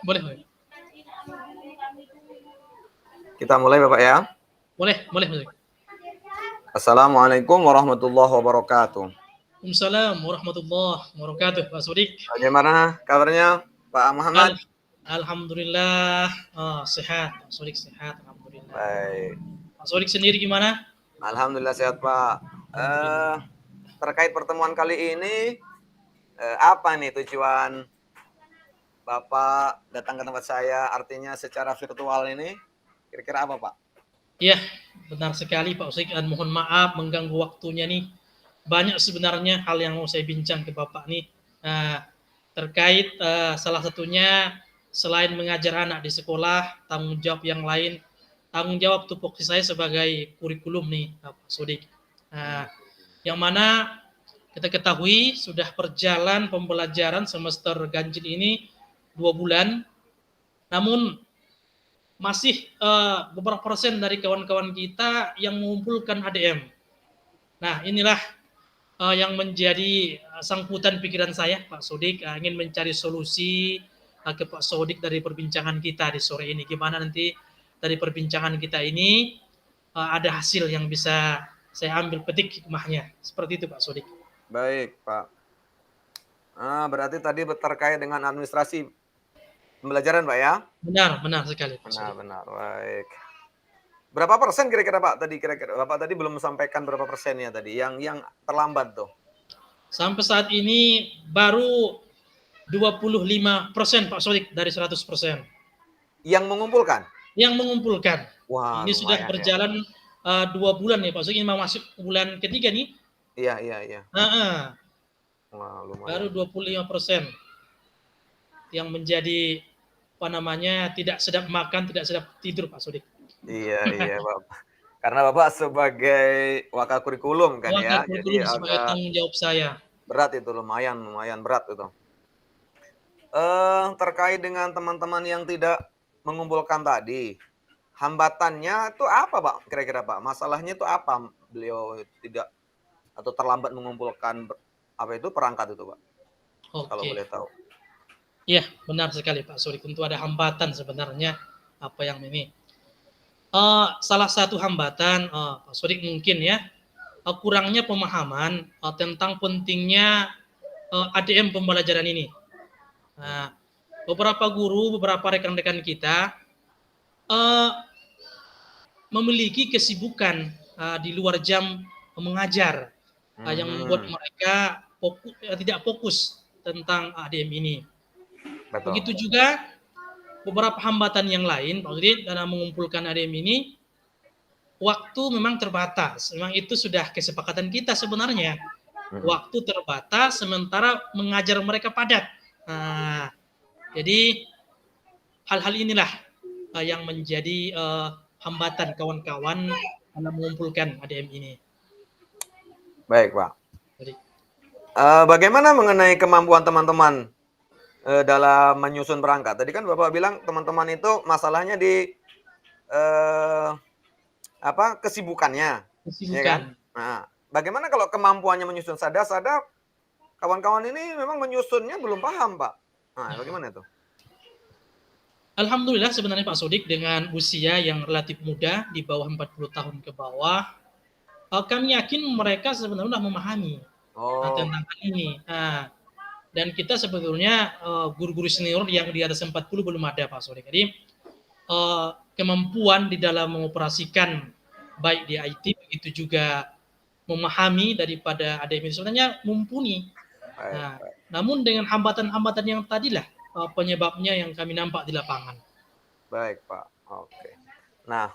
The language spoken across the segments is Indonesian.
Boleh, boleh. Kita mulai Bapak ya. Boleh, boleh, boleh. Assalamualaikum warahmatullahi wabarakatuh. Waalaikumsalam warahmatullahi wabarakatuh, Pak Sodik. Bagaimana kabarnya Pak Muhammad? Alhamdulillah, sehat. Pak Sodik sehat, alhamdulillah. Baik. Pak Sodik sendiri gimana? Alhamdulillah sehat Pak. Alhamdulillah. Terkait pertemuan kali ini, apa nih tujuan Bapak datang ke tempat saya? Artinya secara virtual ini, kira-kira apa Pak? Iya, benar sekali Pak Sodik. Dan mohon maaf mengganggu waktunya nih. Banyak sebenarnya hal yang mau saya bincang ke Bapak nih. Terkait salah satunya selain mengajar anak di sekolah, tanggung jawab yang lain, tanggung jawab tupoksi saya sebagai kurikulum nih Pak Sodik. Yang mana kita ketahui sudah berjalan pembelajaran semester ganjil ini 2 bulan, namun masih beberapa persen dari kawan-kawan kita yang mengumpulkan ADM. Nah, inilah yang menjadi sangkutan pikiran saya, Pak Sodik, ingin mencari solusi ke Pak Sodik dari perbincangan kita di sore ini. Gimana nanti dari perbincangan kita ini ada hasil yang bisa saya ambil petik hikmahnya. Seperti itu Pak Sodik. Baik Pak. Berarti tadi terkait dengan administrasi pembelajaran Pak ya? Benar, benar sekali Pak Sodik. Benar, baik. Berapa persen kira-kira Pak tadi kira-kira Bapak tadi belum sampaikan berapa persennya tadi yang terlambat tuh? Sampai saat ini baru 25% Pak Sodik dari 100%. Yang mengumpulkan? Yang mengumpulkan. Wah, ini sudah lumayan ya. berjalan 2 bulan ya Pak Sodik, ini mau masuk bulan ketiga nih. Iya. Wah, lumayan. Baru 25% yang menjadi apa namanya tidak sedap makan, tidak sedap tidur Pak Sodik. Iya Bapak. Karena Bapak sebagai wakil kurikulum kan ya, Kurikulum jadi sebagai agak tanggung jawab saya. berat itu, lumayan berat itu. Terkait dengan teman-teman yang tidak mengumpulkan tadi, hambatannya itu apa Pak kira-kira Pak? Masalahnya itu apa beliau tidak atau terlambat mengumpulkan apa itu perangkat itu Pak? Kalau boleh tahu. Iya, benar sekali Pak Sodik. Tentu ada hambatan sebenarnya apa yang ini. Salah satu hambatan Pak Sodik mungkin ya kurangnya pemahaman tentang pentingnya ADM pembelajaran ini. Beberapa guru, beberapa rekan-rekan kita memiliki kesibukan di luar jam mengajar yang membuat mereka tidak fokus tentang ADM ini. Betul. Begitu juga beberapa hambatan yang lain, Pak Udin, dalam mengumpulkan ADM ini, waktu memang terbatas. Memang itu sudah kesepakatan kita sebenarnya. Waktu terbatas, sementara mengajar mereka padat. Jadi hal-hal inilah yang menjadi hambatan kawan-kawan dalam mengumpulkan ADM ini. Baik Pak. Bagaimana mengenai kemampuan teman-teman dalam menyusun perangkat? Tadi kan Bapak bilang teman-teman itu masalahnya di kesibukannya. Ya kan? Nah, bagaimana kalau kemampuannya menyusun? Sadar kawan-kawan ini memang menyusunnya belum paham Pak. Nah, bagaimana itu? Alhamdulillah sebenarnya Pak Sodik dengan usia yang relatif muda di bawah 40 tahun ke bawah, kami yakin mereka sebenarnya sudah memahami tentang hal ini. Dan kita sebetulnya guru-guru senior yang di atas 40 belum ada Pak Sodik. Jadi kemampuan di dalam mengoperasikan baik di IT begitu juga memahami daripada ADM sebenarnya mumpuni. Namun dengan hambatan-hambatan yang tadilah penyebabnya yang kami nampak di lapangan. Baik Pak, oke. Nah,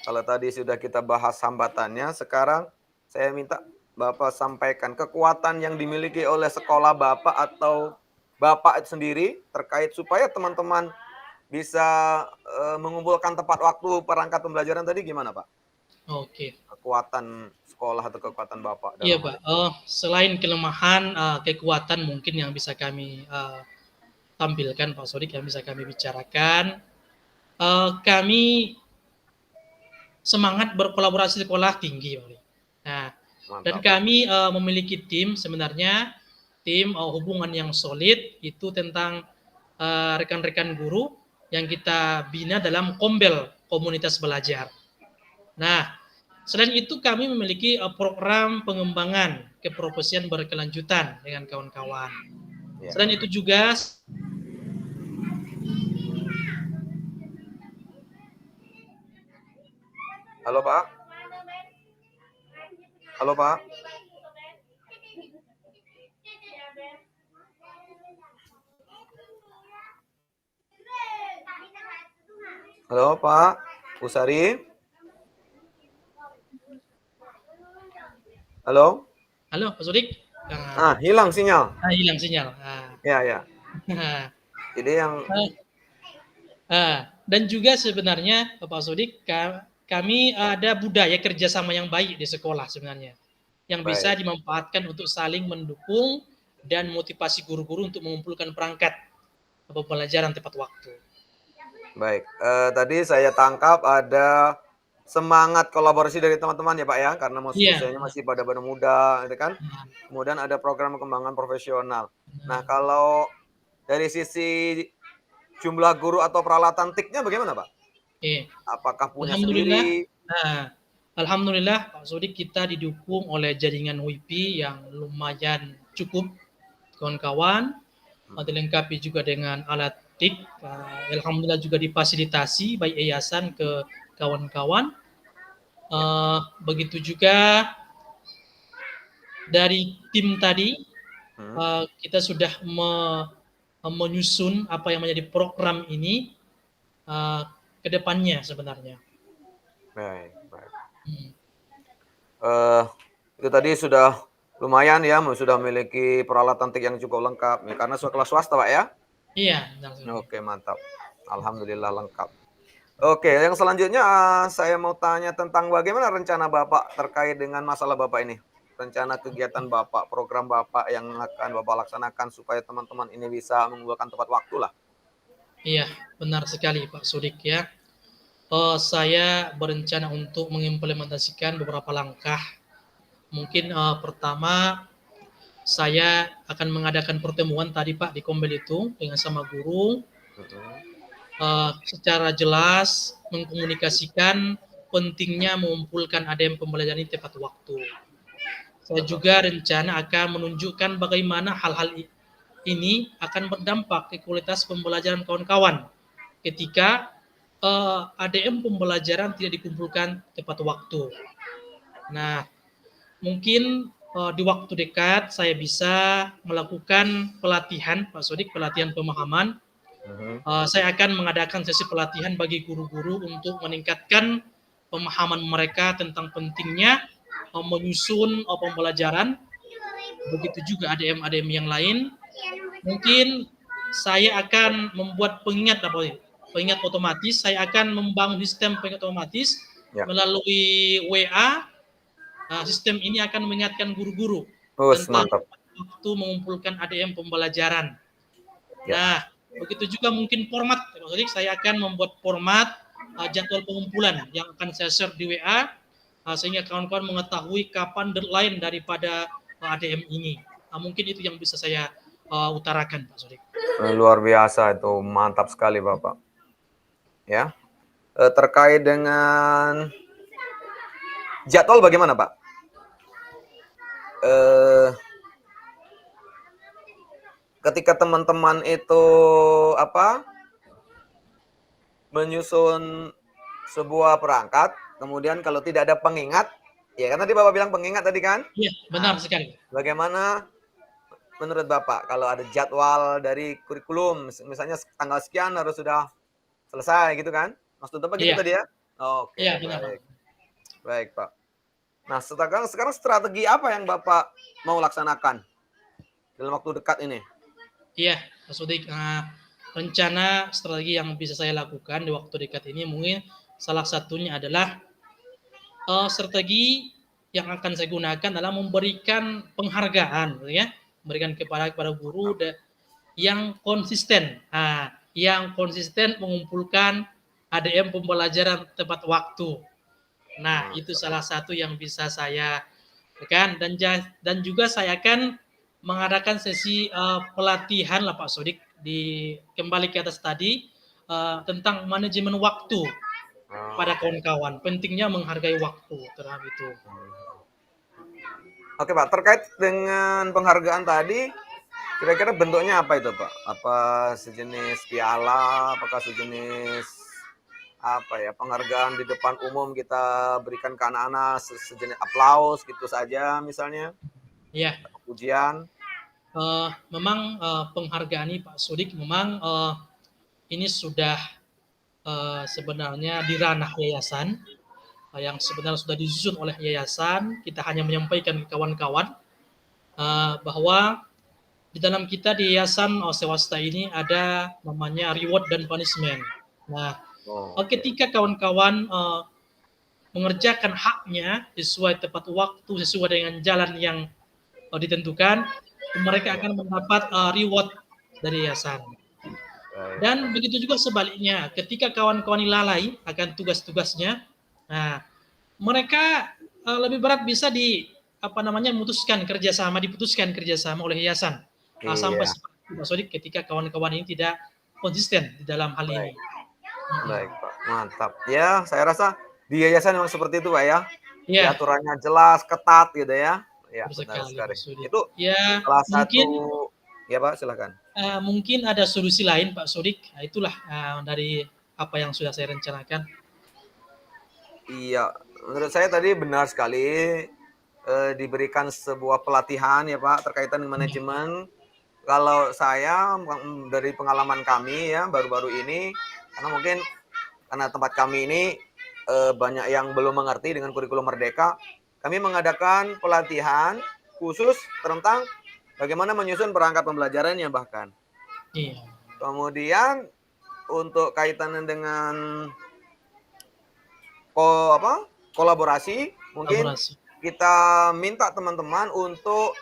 kalau tadi sudah kita bahas hambatannya, sekarang saya minta Bapak sampaikan kekuatan yang dimiliki oleh sekolah Bapak atau Bapak sendiri terkait supaya teman-teman bisa mengumpulkan tepat waktu perangkat pembelajaran tadi gimana Pak? Oke. Kekuatan sekolah atau kekuatan Bapak? Iya Pak, selain kelemahan, kekuatan mungkin yang bisa kami tampilkan Pak Sodik, yang bisa kami bicarakan, kami semangat berkolaborasi sekolah tinggi Pak. Nah, dan kami memiliki tim sebenarnya, tim hubungan yang solid itu tentang rekan-rekan guru yang kita bina dalam Kombel, komunitas belajar. Nah, selain itu kami memiliki program pengembangan keprofesian berkelanjutan dengan kawan-kawan. Ya. Selain itu juga Halo Pak. Halo Pak. Halo Pak Usari. Halo. halo Pak Sudik. Hilang sinyal. Hilang sinyal. Ya, ya. Jadi yang Dan juga sebenarnya Pak Sudik, kami ada budaya kerjasama yang baik di sekolah sebenarnya, yang bisa dimanfaatkan untuk saling mendukung dan motivasi guru-guru untuk mengumpulkan perangkat pembelajaran tepat waktu. Baik, tadi saya tangkap ada semangat kolaborasi dari teman-teman ya Pak ya, karena usianya masih pada muda, gitu kan. Kemudian ada program pengembangan profesional. Nah, kalau dari sisi jumlah guru atau peralatan TIK-nya bagaimana Pak? Apakah punya sendiri? Alhamdulillah Pak Sodik, kita didukung oleh jaringan WIPI yang lumayan cukup kawan-kawan, dilengkapi juga dengan alat TIK. Alhamdulillah juga difasilitasi baik yayasan ke kawan-kawan. Begitu juga dari tim tadi, kita sudah menyusun apa yang menjadi program ini ke depannya sebenarnya. Baik. Itu tadi sudah lumayan ya, sudah memiliki peralatan TIK yang cukup lengkap, karena sekolah swasta Pak ya? Iya. Oke, mantap. Alhamdulillah lengkap. Oke, yang selanjutnya saya mau tanya tentang bagaimana rencana Bapak terkait dengan masalah Bapak ini. Rencana kegiatan Bapak, program Bapak yang akan Bapak laksanakan supaya teman-teman ini bisa mengumpulkan tepat waktu lah. Iya, benar sekali Pak Sudik ya. Saya berencana untuk mengimplementasikan beberapa langkah. Mungkin pertama, saya akan mengadakan pertemuan tadi Pak di Kombel itu dengan sama guru. Secara jelas mengkomunikasikan pentingnya mengumpulkan ADM pembelajaran ini tepat waktu. Saya juga rencana akan menunjukkan bagaimana hal-hal ini akan berdampak ke kualitas pembelajaran kawan-kawan ketika ADM pembelajaran tidak dikumpulkan tepat waktu. Nah, mungkin di waktu dekat saya bisa melakukan pelatihan, Pak Sodik, pelatihan pemahaman. Saya akan mengadakan sesi pelatihan bagi guru-guru untuk meningkatkan pemahaman mereka tentang pentingnya menyusun pembelajaran. Begitu juga ADM-ADM yang lain. Mungkin saya akan membuat pengingat otomatis. Saya akan membangun sistem pengingat otomatis melalui WA. Sistem ini akan mengingatkan guru-guru tentang waktu mengumpulkan ADM pembelajaran. Nah, begitu juga mungkin format. Saya akan membuat format jadwal pengumpulan yang akan saya share di WA sehingga kawan-kawan mengetahui kapan deadline daripada ADM ini. Mungkin itu yang bisa saya utarakan, Pak Sodik. Luar biasa itu, mantap sekali Bapak. Ya, terkait dengan jadwal bagaimana Pak? Ketika teman-teman itu menyusun sebuah perangkat, kemudian kalau tidak ada pengingat, ya kan tadi Bapak bilang pengingat tadi kan? Iya, benar sekali. Bagaimana menurut Bapak kalau ada jadwal dari kurikulum, misalnya tanggal sekian harus sudah selesai gitu kan? Maksud Bapak gitu tadi ya? Oke, baik. Baik Pak. Nah, sekarang strategi apa yang Bapak mau laksanakan dalam waktu dekat ini? Iya, Pak Sodik. Rencana strategi yang bisa saya lakukan di waktu dekat ini mungkin salah satunya adalah strategi yang akan saya gunakan adalah memberikan penghargaan, ya, memberikan kepada guru yang konsisten, yang konsisten mengumpulkan ADM pembelajaran tepat waktu. Nah, itu salah satu yang bisa saya lakukan, dan juga saya akan mengadakan sesi pelatihan lah Pak Sodik kembali ke atas tadi tentang manajemen waktu pada kawan-kawan. Pentingnya menghargai waktu terhadap itu. Oke Pak, terkait dengan penghargaan tadi, kira-kira bentuknya apa itu Pak? Apa sejenis piala, apakah sejenis penghargaan di depan umum kita berikan ke anak-anak sejenis aplaus gitu saja misalnya, Ya, pujian? memang penghargaan ini Pak Sodik memang ini sudah sebenarnya di ranah yayasan yang sebenarnya sudah disusun oleh yayasan. Kita hanya menyampaikan ke kawan-kawan bahwa di dalam kita di yayasan swasta ini ada namanya reward dan punishment. Nah, ketika kawan-kawan mengerjakan haknya sesuai tepat waktu, sesuai dengan jalan yang ditentukan, mereka akan mendapat reward dari yayasan. Dan begitu juga sebaliknya, ketika kawan-kawan lalai akan tugas-tugasnya, nah mereka lebih berat bisa diputuskan kerjasama oleh yayasan sampai seperti Pak Sodik ketika kawan-kawan ini tidak konsisten di dalam hal ini. Baik Pak, mantap. Ya, saya rasa di yayasan memang seperti itu Pak ya. Ya. Aturannya jelas, ketat gitu ya. Ya, benar sekali. Itu ya, salah mungkin, satu. Ya Pak, silakan. Mungkin ada solusi lain Pak Sodik. Nah, itulah dari apa yang sudah saya rencanakan. Iya, menurut saya tadi benar sekali diberikan sebuah pelatihan ya Pak terkaitan dengan manajemen. Kalau saya dari pengalaman kami ya baru-baru ini, karena tempat kami ini banyak yang belum mengerti dengan kurikulum Merdeka, kami mengadakan pelatihan khusus tentang bagaimana menyusun perangkat pembelajarannya bahkan. Iya. Kemudian untuk kaitannya dengan kolaborasi, mungkin kita minta teman-teman untuk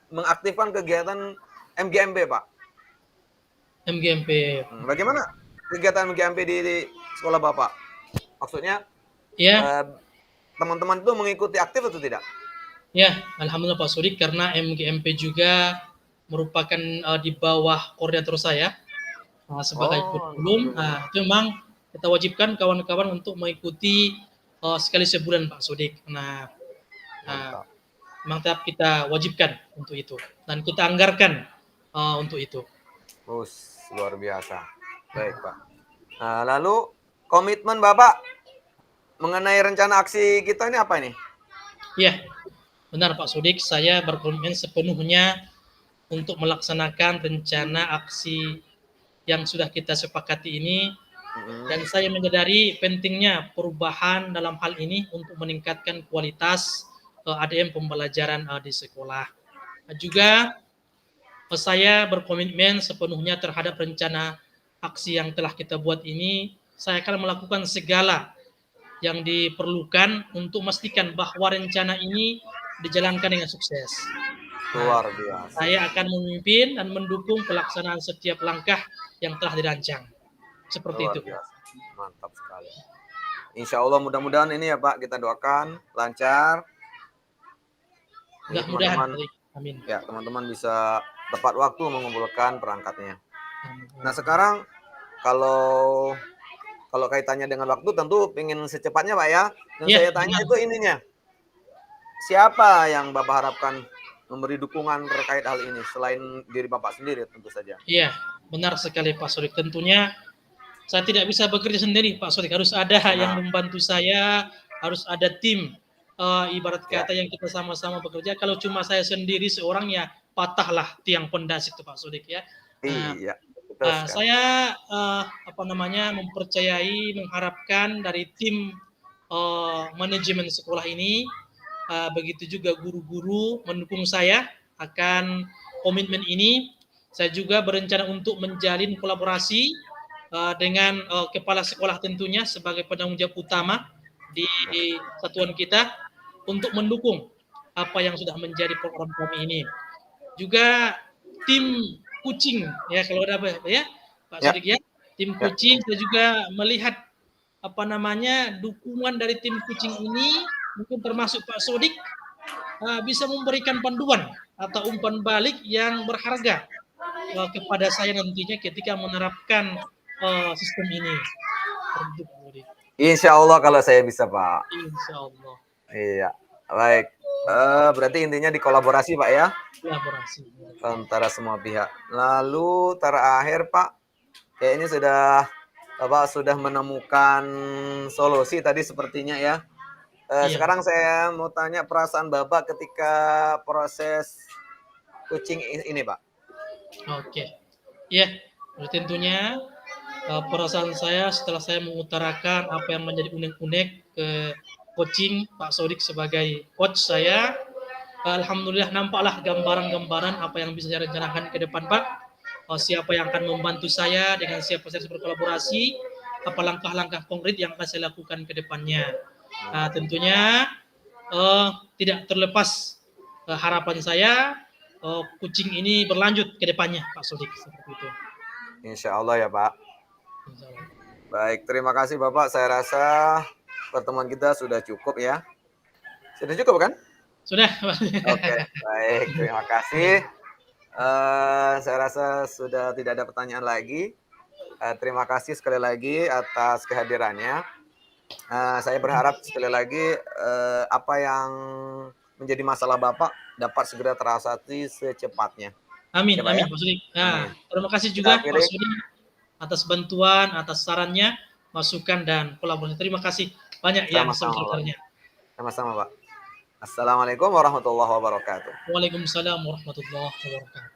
mengaktifkan kegiatan MGMP, Pak. MGMP. Bagaimana kegiatan MGMP di sekolah Bapak? Maksudnya, teman-teman itu mengikuti aktif atau tidak? Ya, alhamdulillah Pak Sodik, karena MGMP juga merupakan di bawah koordinator saya sebagai kurikulum. Itu memang kita wajibkan kawan-kawan untuk mengikuti sekali sebulan Pak Sodik. Memang tetap kita wajibkan untuk itu dan kita anggarkan untuk itu. Luar biasa. Baik Pak. Lalu komitmen Bapak mengenai rencana aksi kita ini apa ini? Ya, benar Pak Sodik, saya berkomitmen sepenuhnya untuk melaksanakan rencana aksi yang sudah kita sepakati ini. Dan saya menyadari pentingnya perubahan dalam hal ini untuk meningkatkan kualitas ADM pembelajaran di sekolah. Juga saya berkomitmen sepenuhnya terhadap rencana aksi yang telah kita buat ini. Saya akan melakukan segala yang diperlukan untuk memastikan bahwa rencana ini dijalankan dengan sukses. Luar biasa. Saya akan memimpin dan mendukung pelaksanaan setiap langkah yang telah dirancang. Seperti itu. Biasa. Mantap sekali. Insya Allah mudah-mudahan ini ya Pak, kita doakan lancar. Mudah-mudahan. Amin. Ya, teman-teman bisa tepat waktu mengumpulkan perangkatnya. Nah sekarang kalau kaitannya dengan waktu tentu ingin secepatnya Pak ya. Dan saya tanya itu ininya. Siapa yang Bapak harapkan memberi dukungan terkait hal ini selain diri Bapak sendiri tentu saja? Iya, benar sekali Pak Sodik. Tentunya saya tidak bisa bekerja sendiri Pak Sodik. Harus ada yang membantu saya, harus ada tim. Ibarat kata yang kita sama-sama bekerja. Kalau cuma saya sendiri seorang ya patahlah tiang pendas itu Pak Sodik ya. Iya. Saya mempercayai, mengharapkan dari tim manajemen sekolah ini, begitu juga guru-guru mendukung saya akan komitmen ini. Saya juga berencana untuk menjalin kolaborasi dengan kepala sekolah tentunya sebagai penanggung jawab utama di satuan kita untuk mendukung apa yang sudah menjadi program kami ini. Juga tim coaching ya, kalau ada ya Pak Sodik ya, tim coaching saya juga melihat dukungan dari tim coaching ini mungkin termasuk Pak Sodik bisa memberikan panduan atau umpan balik yang berharga kepada saya nantinya ketika menerapkan sistem ini. Seperti itu, Pak Budi. Insya Allah kalau saya bisa, Pak. Insya Allah. Iya, baik. Berarti intinya dikolaborasi, Pak ya, Kolaborasi. antara semua pihak. Lalu terakhir, Pak, kayaknya sudah Bapak sudah menemukan solusi tadi sepertinya ya. Iya. Sekarang saya mau tanya perasaan Bapak ketika proses kucing ini, Pak. Oke. Ya, tentunya perasaan saya setelah saya mengutarakan apa yang menjadi unek-unek ke coaching Pak Sodik sebagai coach saya, alhamdulillah nampaklah gambaran-gambaran apa yang bisa saya rencanakan ke depan, Pak. Siapa yang akan membantu saya, dengan siapa saya harus berkolaborasi, apa langkah-langkah konkret yang akan saya lakukan ke depannya. Tentunya tidak terlepas harapan saya kucing ini berlanjut ke depannya, Pak Sodik, seperti itu. Insya Allah ya, Pak. Insya Allah. Baik, terima kasih Bapak. Saya rasa pertemuan kita sudah cukup ya. Sudah cukup kan? Sudah. Oke, baik. Terima kasih. Saya rasa sudah tidak ada pertanyaan lagi. Terima kasih sekali lagi atas kehadirannya. Saya berharap sekali lagi apa yang menjadi masalah Bapak dapat segera terasati secepatnya. Amin, Ya, Pak, amin, ya? Pak Sudik. Amin. Terima kasih Kita juga Pak akhiri. Sudik atas bantuan, atas sarannya, masukan dan kolaborasi. Terima kasih banyak yang Sama-sama, Pak. sebesar-besarnya. Sama-sama, Pak. Assalamualaikum warahmatullahi wabarakatuh. Waalaikumsalam warahmatullahi wabarakatuh.